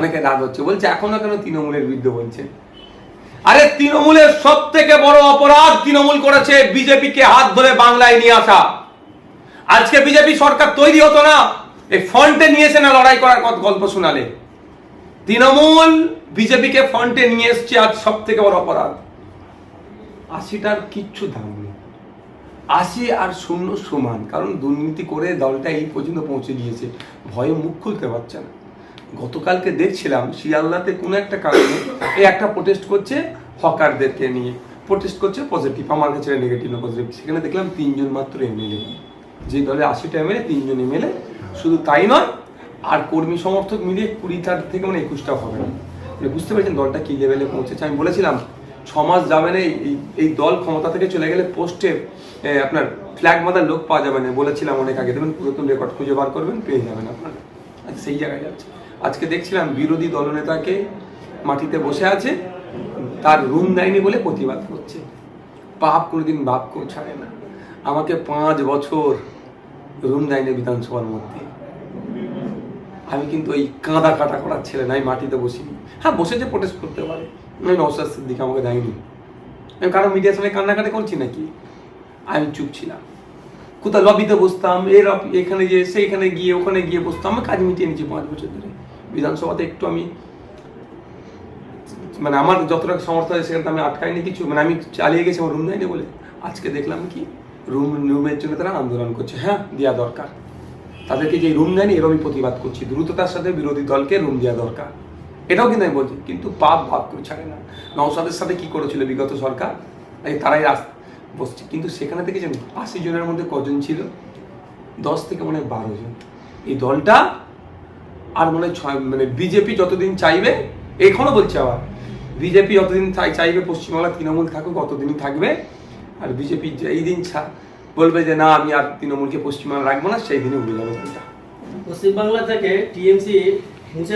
অনেকে রাগ হচ্ছে, বলছে এখনো কেন তৃণমূলের বিরুদ্ধে বলছে? আরে তৃণমূলের সব থেকে বড় অপরাধ তৃণমূল করেছে বিজেপিকে হাত ধরে বাংলায় নিয়ে আসা। আজকে বিজেপি সরকার তৈরি হতো না, এই ফ্রন্টে নিয়েছে না লড়াই করার গল্প শোনালে। তৃণমূল বিজেপিকে ফ্রন্টে নিয়ে এসছে, আজ সব থেকে বড় অপরাধ। ৮০টার কিচ্ছু দাম নেই, ৮০ আর ০ সমান, কারণ দুর্নীতি করে দলটা এই পর্যন্ত পৌঁছে গিয়েছে, ভয়ে মুখ খুলতে পারছে না। গতকালকে দেখছিলাম শিয়ালদাতে কোনো একটা কারণে এই একটা প্রোটেস্ট করছে, হকারদেরকে নিয়ে প্রোটেস্ট করছে, পজিটিভ, আমার কাছে নেগেটিভ না পজিটিভ। সেখানে দেখলাম ৩ জন মাত্র এমএলএ, যে দলে ৮০টা এমএলএ ৩ জন এমএলএ। শুধু তাই নয়, আর কর্মী সমর্থক মিলিয়ে ২০টা থেকে ২১টা হবে না। বুঝতে পেরেছেন দলটা কি লেভেলে পৌঁছেছে? আমি বলেছিলাম ৬ মাস যাবে না এই দল ক্ষমতা থেকে চলে গেলে পোস্টে আপনার ফ্ল্যাগ মাথার লোক পাওয়া যাবে না, বলেছিলাম অনেক আগে। দেবেন পুরাতন রেকর্ড খুঁজে বার করবেন, পেয়ে যাবেন আপনারা। সেই জায়গায় যাচ্ছে। আজকে দেখছিলাম বিরোধী দলনেতাকে মাটিতে বসে আছে, তার রুম দেয়নি বলে প্রতিবাদ করছে। পাপ কোনোদিন বাপকেও ছাড়ে না। আমাকে ৫ বছর রুম দেয়নি বিধানসভার মধ্যে। আমি কিন্তু ওই কাঁদা কাটা করার ছেলে নাই, মাটিতে বসিনি। হ্যাঁ, বসেছে, প্রোটেস্ট করতে পারে। আমি নওশাদ সিদ্দিকী আমাকে দেয়নি। আমি কারো মিডিয়ার সঙ্গে কান্নাকাটি করছি নাকি? আমি চুপ ছিলাম। কোথাও লবিতে বসতাম, এখানে গিয়ে সেইখানে গিয়ে ওখানে গিয়ে বসতাম। আমি কাজ মিটিয়ে নিয়েছি ৫ বছর ধরে। বিধানসভাতে একটু আমি মানে আমার যতটা সমর্থ হয় সেখানে আমি আটকাইনি কিছু, মানে আমি চালিয়ে গেছি আমার রুম দেয়নি বলে। আজকে দেখলাম কি রুমের জন্য তারা আন্দোলন করছে। হ্যাঁ, দেওয়া দরকার তাদেরকে, যে রুম দেয়নি এর আমি প্রতিবাদ করছি। দ্রুততার সাথে বিরোধী দলকে রুম দেওয়া দরকার, এটাও কিন্তু আমি বলছি। কিন্তু পাপ কেউ ছাড়ে না। নওশাদের সাথে কি করেছিল বিগত সরকার? তারাই বসছে। কিন্তু সেখানে থেকে জানি ৮০ জনের মধ্যে কজন ছিল? ১০ থেকে মনে হয় ১২ জন। এই দলটা আর মনে হয় মানে বিজেপি যতদিন চাইবে, এখনো বলছে আবার বিজেপি যতদিন চাইবে পশ্চিমবাংলা তৃণমূল থাকুক ততদিনই থাকবে। আর বিজেপি এই দিন বলবে যে না আমি আর তৃণমূলকে পশ্চিমবাংলা রাখবো না, সেই দিনে উঠে যাবে দলটা। পশ্চিমবাংলা থেকে টিএমসি মুছে